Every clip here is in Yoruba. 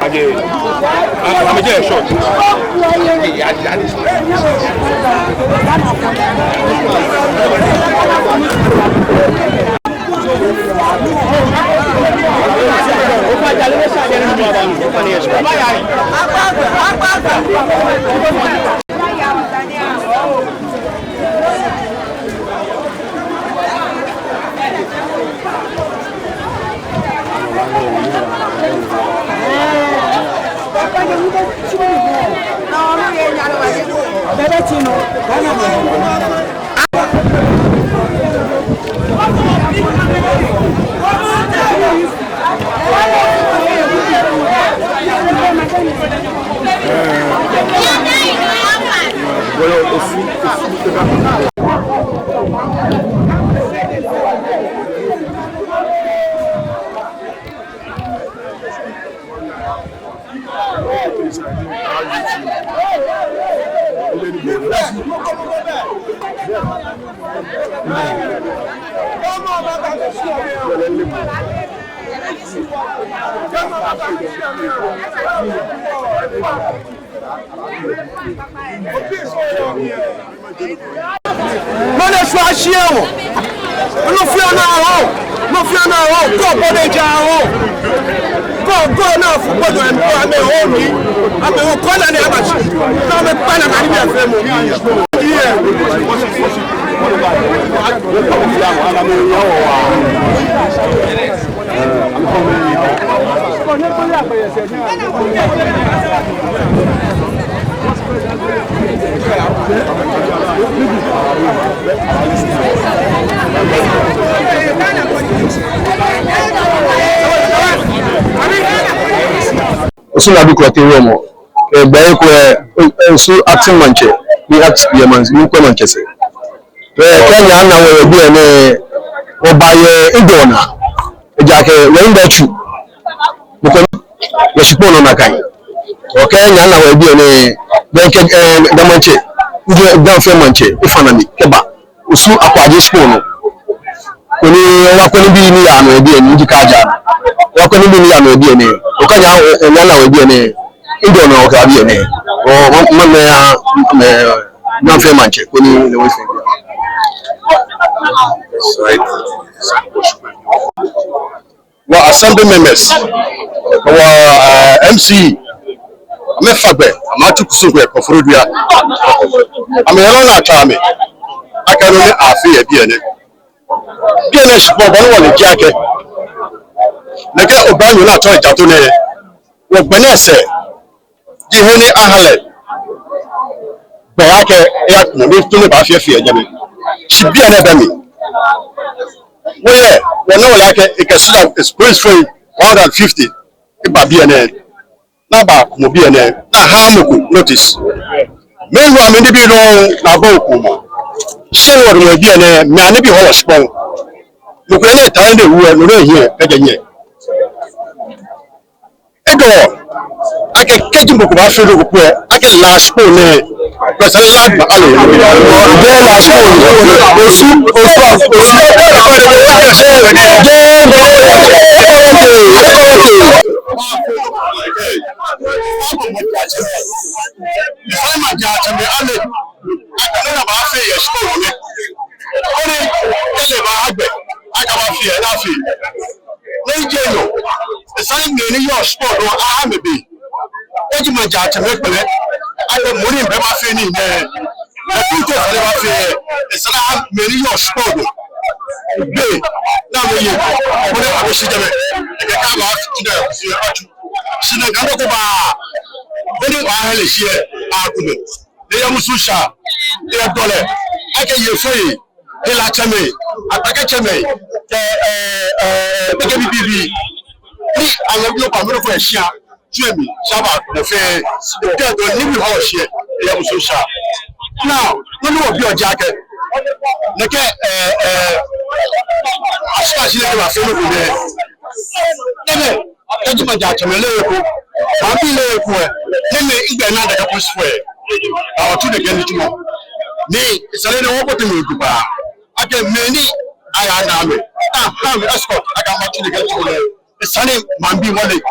Again, I'm a short. So la bi kote womo e baye ko so acting manche ni act bi man ni ko manche se Kenya na we bi ene o baye idona e jake we ndo chu ko ye sipono na kai o Kenya na we bi ene benke da manche nje da fe manche ifanami keba usu akwaje sipono koni wa koni bi ni ya no e bi ene njikaja wa koni bi ni ya no e bi ene o Kenya na we bi ene idona o ka bi ene o mama ya na fe manche koni le we fe Right. Well, assembly members, our MC, I'm a fagbe, I'm not too soon for Frudia. I'm a long time. I can only afford a DNA. DNA is for one jacket. Naka Obama not trying to do what Benesse, Jihani Ahale, Bayake, Yak, to the Bafia. She be an enemy. Well, yeah, we know like a casino is price free 150. It might be an end. Now, back, will be an end. Now, how notice? Meanwhile, maybe be long, now go, Kuma. Say what will be an end, may I be all strong. Look at that time they were here, again. I can catch him with my shoulder. I can last spoon. Because I like I don't money in Bema Fini. I think it's a million sport. Now, I wish you come out to the very early here. Argument. They are Mususha. They are dollar. I can you say, they like me. I package me. BB. I have no problem for a share. Jimmy, Shabbat, the fair, the girl don't leave you horse here. They are Mususha. Now, you know your jacket. Look at as far as you never feel there. Deme, eji ma jachemele eko. Mami le eko e. Deme igbe na daga pushwe. Otu de gani tumo. Ni isale ne wogo tumi kupa. Ake meni aya na me. Ta ham escort aka ma tu de gani tumo. Isale mambi wole.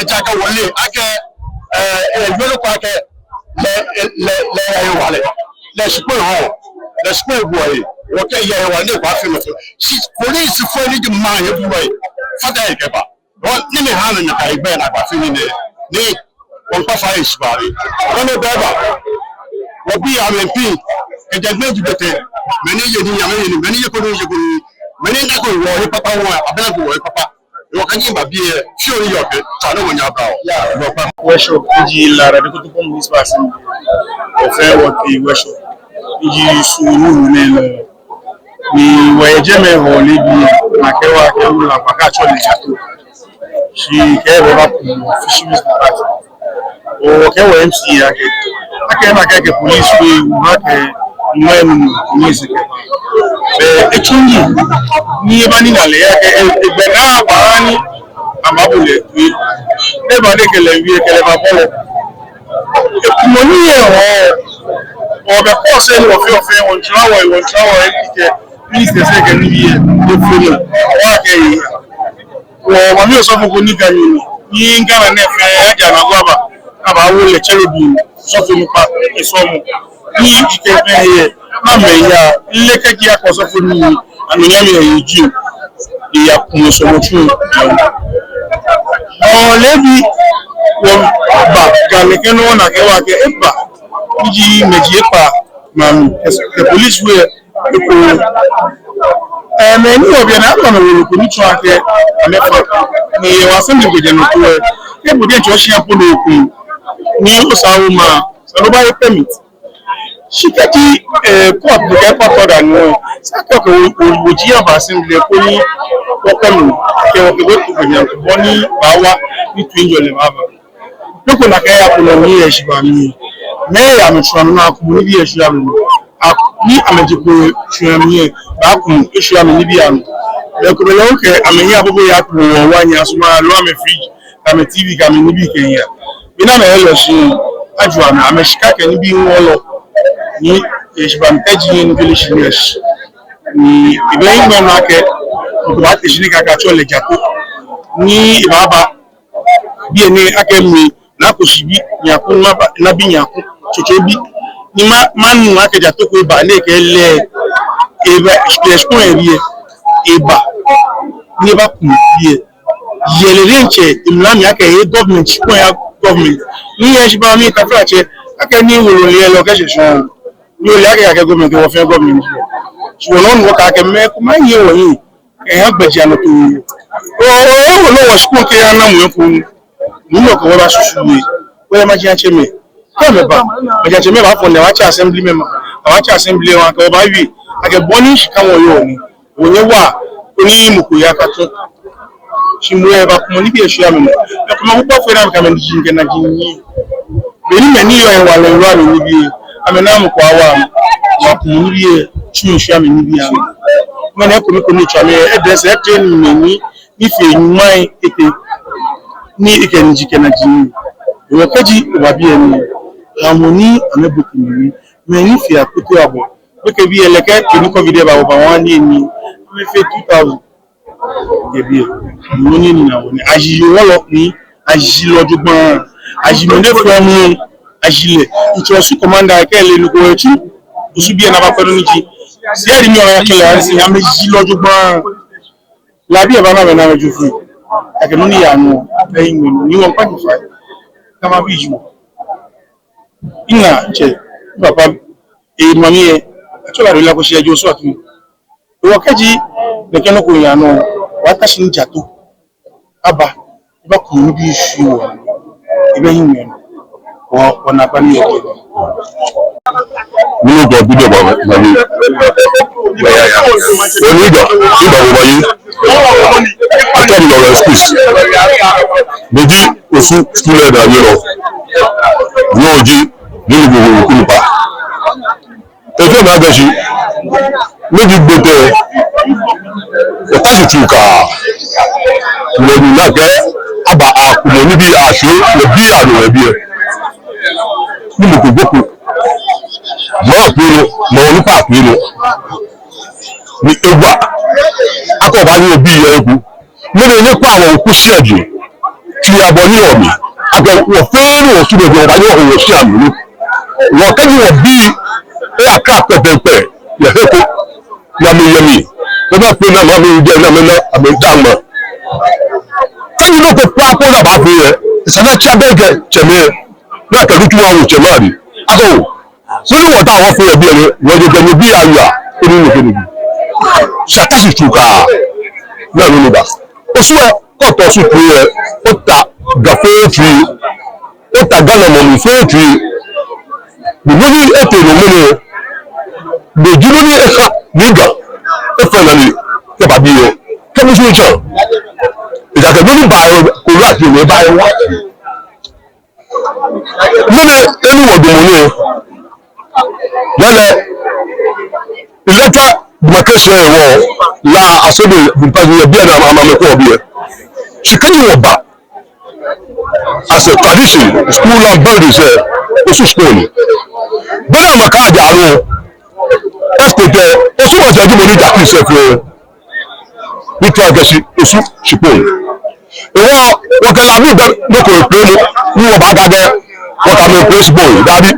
Eja ka wole ake yolo kwa ake le ayo wale. Le shpo ho. Le shpo boy. Woke ye wale kwa fi mo. She police for ni de man ye boy. Fada e keba. Ni me ha na kai be na kwa fi ni ni won pa fa isbari. Won beba. Obi amempi ejagbe jubete meni ye ni yame ni meni ye ko ni meni na ko wo papa wo abela ko wo papa wo kan yin ba bi e fi ori yo ke ta no nya bra o wo pa workshop ji la ra ko to municipal assembly o fe wo ti workshop ji suru ne lo ni wo je me ho le bi na ke wa ke ru la pa ka cho le jato shi ke wo ba fisheries department o ke wo MC ya ke ake ma ke police we ma ke when music be echingi ni ba ni na le ya ke egbe na ba ni amabule tu e ba de ke le wi ke le ba bole mo ni e o be ko se ni o fe won trawo e ke please dey say ke ni bi e do folo wa ke yi wo ma mi o so fun ko ni kan ni ngara na fe aja na gwa ba aba wo le cherubim so fun mi pa eso mu ni ike fe ye ma me ya ile ke ki akoso fun ni anu ya mi yi ju iya kun so mo tun o lebi wo ba ga le ke no na ke wa ke eba ji meji pa mam the police we ko me ni obi na ko no ko ni tun ake amefa ni wa se mi gbe no ko e bo de jo shi apo no ku ni o sawo ma so ba ye permit shikati court de court order no sa ko o ji aba assembly ko ni o pelu ke o ke to ko yan ko ni ba wa ni twin yo le ba ba loko na ke ya ko no ni e shi ba mi me ya mi tro na ko ni bi e shi am ni ameji ko shi am ni ba ku e shi am ni bi am le ko le o ke amenya abugo ya ko wa nya so ma lo am fridge am TV ka mi ni bi ke ya ina me lo shi aju am ameshika ke ni bi won lo ni ejibam teji ni village news ni ibe ngbe na ke ko ba te shini ka cho le jato ni baba bi eni akemi na ko shibi yakun ma na bi yakun chocho bi ni manu ake jato ko ba le ke le ebe expo eri eba ni ba ku bi yele renche imlami ake government ko ya government ni ejibam mi ka fra che ake ni woro le lo ke sesun ni o le ake government wo fe government so non wo ka ke me ko ma ye wo yin e han gbeji ano to o lo wo school ke ya na mu ko ni mo ko wa susu we we ma ji a che me ko me ba ma ji a che me ba fo ne wa cha assembly member wa cha assembly wa ko ba wi ake boni shi kan wo yo ni wo ye wa oni mu ko ya ka to shi mu e ba ko ni bi e shi am e ko ma ko fo na ka me ji nge na ji ni beni meni yo en wale wa ni bi amena mu kwa wa ku ni bi chu shi am ni bi am mo na ko mi ko ni cha me e de se train meni ni fe nwan ete ni ike ni jike na ji wo kaji wa bi eni ramoni amebuku ni meni fi akoto abo be bi eleke ni covid ba wa wan ni me fe 2000 de bi mo ni na wo ni ajiyo wo ni ajilo jugbon ajimende from ajile itosu commander ke le nuko etu usubi na ba pelu niji si ari mi ora kele ari si ameji lojo gbon la bi e ba na me na meju fu ake no ni ya no eyin ni won pa ni fa kama bi ju ina che papa e mami e to la ri la ko se ejo so atu wo keji le ke no ko ya no wa ta shi njato aba ba ku ni bi shi wo ibe yin me o na pa ni o ni go video ba ba ni ya oni do ba yi atom no excuse beji osu school da ni ro ni oji ni go ku pa e fe na ga shi ni bi gbote o ta shi tuka le nage aba akumoni bi asho le bi anu bi ni mo ko boku mo piro mo ni pa piro ni egwa akoba ni obi egu mo le ni pa awon ku si eju ti abo ni omi ago wo fero o su de ba ni o si amu ni wo kan ni obi e aka pepepe ye heko yami baba pe na ma mi je na me na amedama tani no ko pa ko na ba fi e sana cha bege cheme na ka dutu wa wo chemari ago so ni wo ta wo fi e bi e wo je je bi aya eni ni kini satasi chuka na lo ba o so ko to su pri e o ta gafe tri o ta gana mo mi fe tri ni mo ni e te no mo ni de juro ni e ka niga e fa na ni ke ba bi e ke mi so cho ìjà kẹ̀kẹ́ ní báyọ̀ kò rà sí ìwé báyọ̀ wá. Mọ́nà ẹni wọ̀dùn mọ́ ní lọ́lẹ̀ ìlẹ́tà demarcation ẹ̀wọ̀ la àsọ́dọ̀ ìpàdé ẹbí ẹ̀ náà àmàmẹ́kọ̀ ọ̀bí ẹ̀. Ṣìkẹ́yì wọ̀ bá as a tradition school land buildings ẹ̀ oṣù school. Bẹ́ẹ̀ àmàkà àjà àrùn ẹ̀sìkòtẹ̀ oṣù wọ̀jẹ̀ ẹ̀dínmọ̀ ní ìjà kìí ṣe fún ẹ. Nítorí àgẹ̀ṣi oṣù ṣìpò. Ìwọ wọ̀kẹ̀lá ní ìgbẹ́kọ̀ ìpému ní wọ̀bá gágẹ́ wọ̀kàmì principal dábí.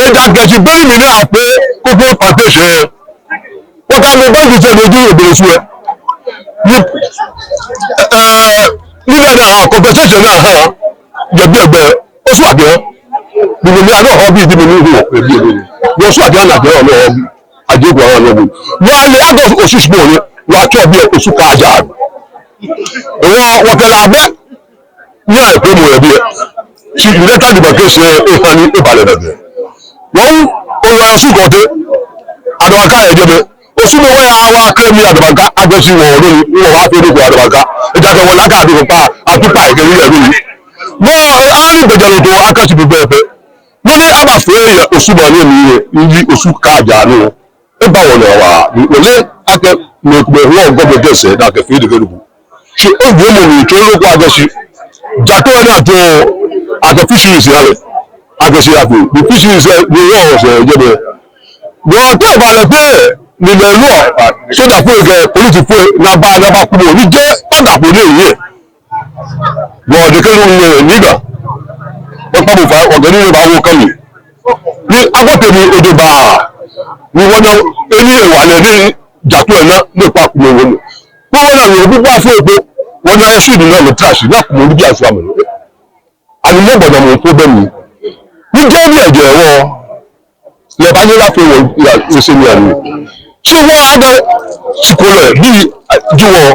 Ìjà gẹ̀ẹ́sì bẹ́ẹ̀ mi ní àpé kókó plantation ẹ̀. Wọ̀kàmì bẹ́ẹ̀kì tẹ̀ lójú ìbèrè sí ẹ̀. Nílẹ̀ náà compensation náà hàn jẹ̀bi ẹgbẹ́ oṣù àgẹ́. Gbogbo mi àná ọ̀bí ìdí mi ní ìhù ẹ̀bí ẹ̀bí. Wọ́n oṣù àgẹ́ ànàgẹ́ ọ̀nà ọ̀bí àjẹ́gbọ̀ àwọn ọ̀nà ọ̀bí. Wọ́n á lè àgọ́ oṣù ṣùgbọ́n ni wọ́n á tọ́ bí oṣù káàjà àgbà. Ìwọ wọ̀kẹ̀lá abẹ́ ní àìpé mọ̀ ẹ̀bí ẹ̀ ṣì ìrẹ́ta demarcation ìhàn ní ìbàlẹ̀ dẹ̀dẹ̀. Wọ́n òun ọ̀sùn kọ̀ọ̀tẹ́ àdàbàká ẹ̀jẹ̀bẹ̀ oṣù mọ̀ wáyà wá kẹ́mi àdàbàká agbẹ́sí wọn ọ̀rọ̀ ni wọ́n wá fẹ́ nípa àdàbàká ìjàkẹ́ wọn lákà àdúgbò pa àtúpà ìkẹrí ẹ̀rú yìí. Wọ́n àárín ìgbẹ̀jẹ̀ tó akásí gbogbo ẹ̀fẹ́ wọ́n ní àbàfẹ́ oṣù mọ̀ ní èmi yìí oṣù káàjà nù ẹ̀ bá wọn lọ wà wọlé akẹ́ mẹ̀kùmẹ̀hún ọ̀gọ́bẹ̀gẹ̀sẹ̀ dàkẹ́ fẹ́ ìdíkẹ́rùbù ṣe ogun ọmọ mi tó lóko agẹsí jàtọ ẹni àti fisheries rẹ agẹsí àti the fisheries ní ìwọ ọsẹ ìjẹbẹ wọn tó ìbàlẹ̀ pé nílẹ̀ ìlú sójà fún ìkẹ polisi fún nàbà kúmọ ní jẹ ọdàpọ̀ ní èyí ẹ wọn ọdẹkẹrù ní nígbà wọn pàbò fà ọgẹdì ní ìbáwọ kan mi ní agbọ́tẹ̀mí odò bá ní wọn náà ẹni ìwà ní jàtọ ẹ̀ náà nípa kúmọ wọn wọ́n náà yóò gbogbo afọ èpo wọ́n náà ṣì nínú ọ̀nà tíráṣì náà kò mọ̀ níbi àṣọ àmì ànímọ̀ gbọ̀dọ̀ mọ̀ tó bẹ́ẹ̀ ni ní jẹ́ ní ẹ̀jẹ̀ ẹ̀wọ̀ lẹ́bàá ní láti wọ̀ ṣe ní ẹ̀rù tí wọ́n á dá ṣìkòlẹ̀ bí jùwọ̀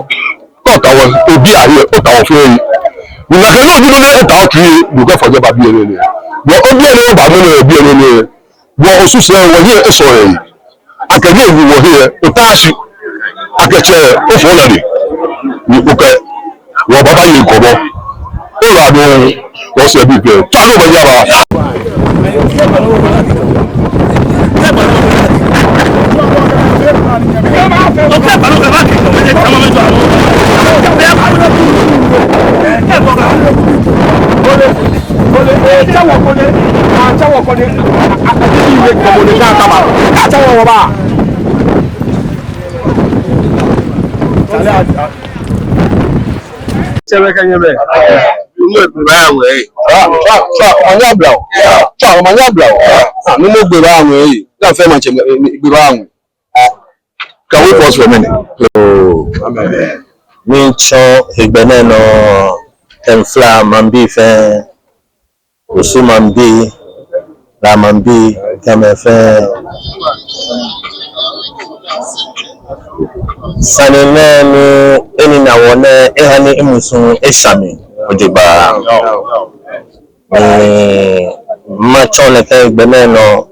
kọ̀ọ̀tàwọ̀ òbí ààrẹ ọ̀tàwọ̀ fún ẹ̀yìn ìgbàgbẹ́ náà nínú ẹ̀ta ọ̀kì lùkẹ́ fọ̀jọba bí ẹni ni wọ́n ó bí ẹni ọba mú bí ẹni ni wọ́n oṣù sẹ́ wọ́n yẹ ẹ̀sọ̀ ẹ̀yìn akẹ́gbẹ́ ìlú wọ̀ yẹ ọ̀táàṣì akẹ́kẹ́ òfòlàdì ní òkè wọ́n bàbá yìí kọ̀ bọ́ ó rà ní wọ́n sì ẹbí pẹ̀ tí a ló bẹ̀ yára. Cewek kan nyebe. Mo gbé bá àwọn èyí. Ọmọ àbúrò. Ọmọ àbúrò. Mo mo gbé bá àwọn èyí. Náà fẹ́ máa ṣe gbé bá àwọn. Can we pause for a minute? Mi cho higbene no enfla mambi fe usu mambi la mambi kame fe sanene ni eni na wone ehani imusun eshami ojigba ma cho le ke higbene no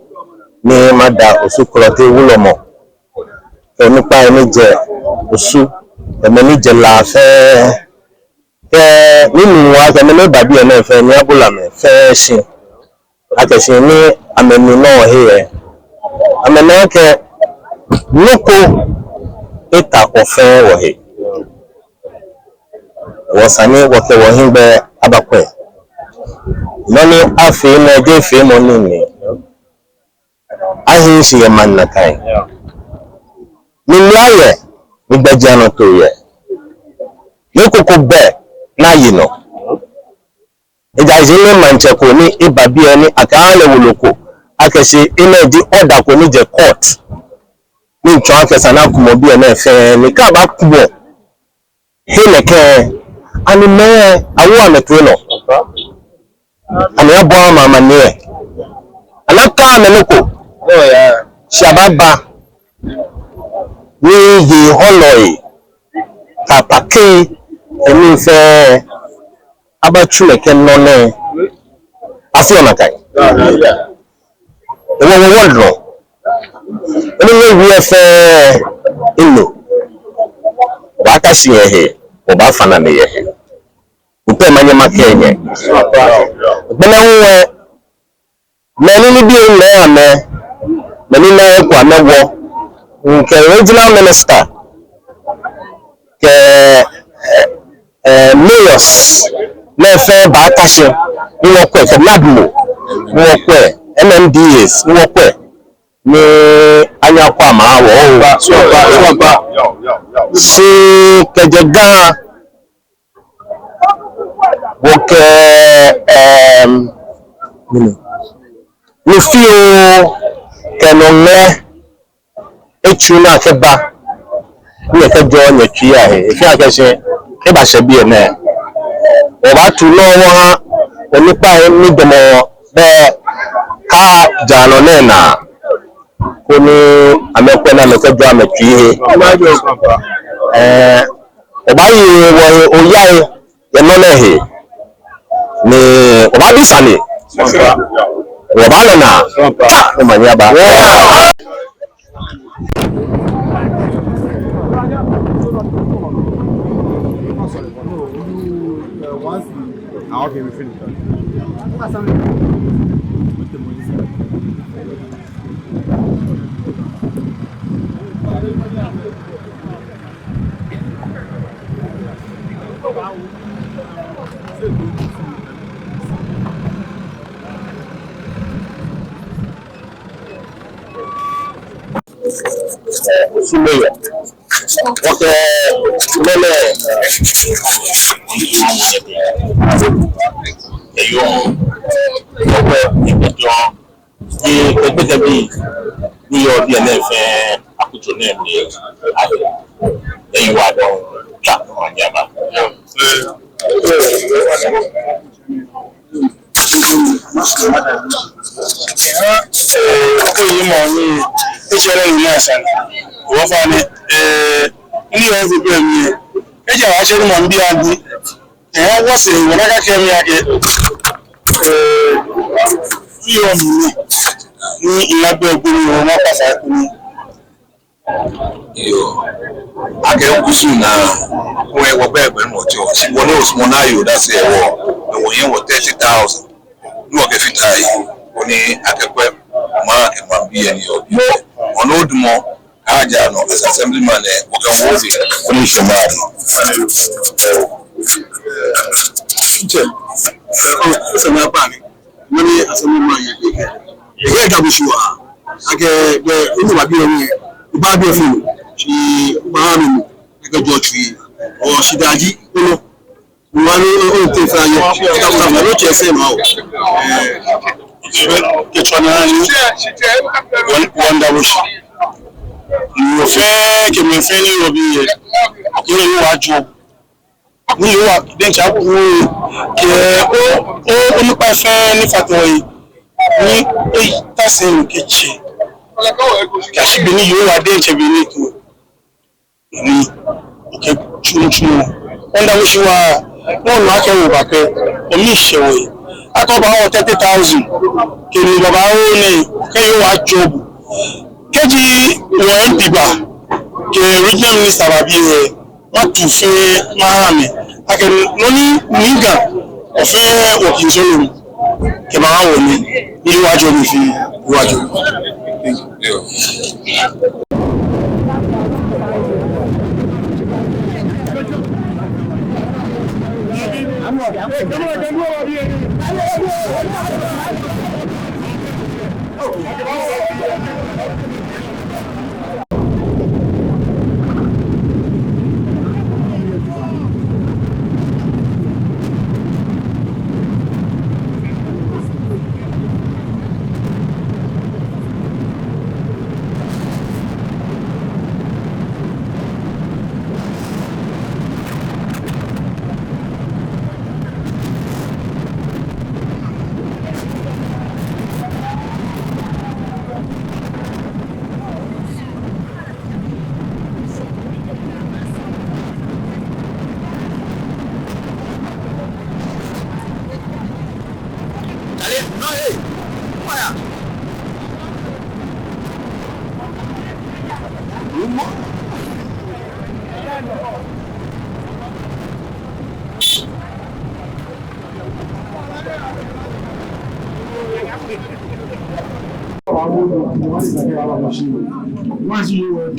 ni mada usu krote wulomo nípa ẹni jẹ oṣù ẹmẹni jẹ láàfẹ kẹ nínú àtẹmẹlẹ dàbí ẹ náà fẹ ní abúlámẹ fẹ ṣe àtẹsí ní àmẹni náà hẹ àmẹni kẹ lóko ìta ọfẹ wọhẹ wasani woke wohingbe abakwe noni afi na je fi mo nini ahin si man na kai min laye mi gbajano to ye yoko be na yino ija jini manche ko ni ibabi eni akale woloko akese ina di order ko ni je court ni ncho akesa na kumo bi ena fe ni ka ba kubo heleke ani me awu ameto no ani abo mama nie anaka amenoko shababa ni yi holoi kapake emi fe abachuleke none afio nakai ewo wodro eni wi efe ino baka siyehe oba fana ne yehe upe manye makenye bena uwe meni ni bi me ame meni na kwa mewo nke regional minister ke mayors lefe ba tashe ni wokwe ke nadmo ni wokwe MMDAs ni wokwe ni anya kwa ma wo si kejega woke ni fio kenonle echuna keba ni ke jo nyetwi ahe ifi akese e ba se bi ene o ba tu lo wo ha onipa ni domo be ka jano nena koni amekwe na meke jo ametwi he o ba yi wo oyae ye no lehe ni o ba bisani o ba na o manya ba Okay, we finished. Sumeya woke lele eyo woke ibejo ni egbege bi ni yo bi ene fe akuto na mi ahe eyi wa don ja ma nyama ko yi mo ni echere ni asan wo fa ni ni yo ze be mi eje wa se mo nbi andi wo se wo na ka ke mi ake yo ni ilagbe ogbori wo ma pasa ni yo ake kusu na we wo be egbe mo ti o si wo ni osmo na yo da se ewo wo yen wo 30,000 ni wo ke fitai oni akekwe ma ke ma bi eni obi ono odumo aja no as assemblyman wo ke wo fi oni shomari se na ba ni mani assemblyman ye ga bu shuwa ake be oni ba bi oni ba bi fi ni ba mi ke jo tui o sidaji ono wani o te fa ye ka fa lo che se ma o ke chona ni wanda wish mo fe ke me fe ni obi ye ke ni wa jo ni wa den cha ku ke o ni pa fe ni fatoi ni e ta se nke chi ka shi bi ni yo wa den che bi ni to ni ke chunu wanda wish wa wọ́n lọ akẹ́wò bàpẹ́ omi ìṣẹ̀wò yìí akọ́bà wọ́n 30,000 kèrè bàbá ó ní kẹ́yìn wà jọ́bù kéjì wọ́n ń dìbà kèrè regional minister bàbí rẹ̀ wọ́n tù fẹ́ máàmì akẹ́ni lóní nígbà ọ̀fẹ́ òkè sólùmù kẹbà wọ́n ní níwájú omi fi níwájú. Once you were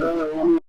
Ghana,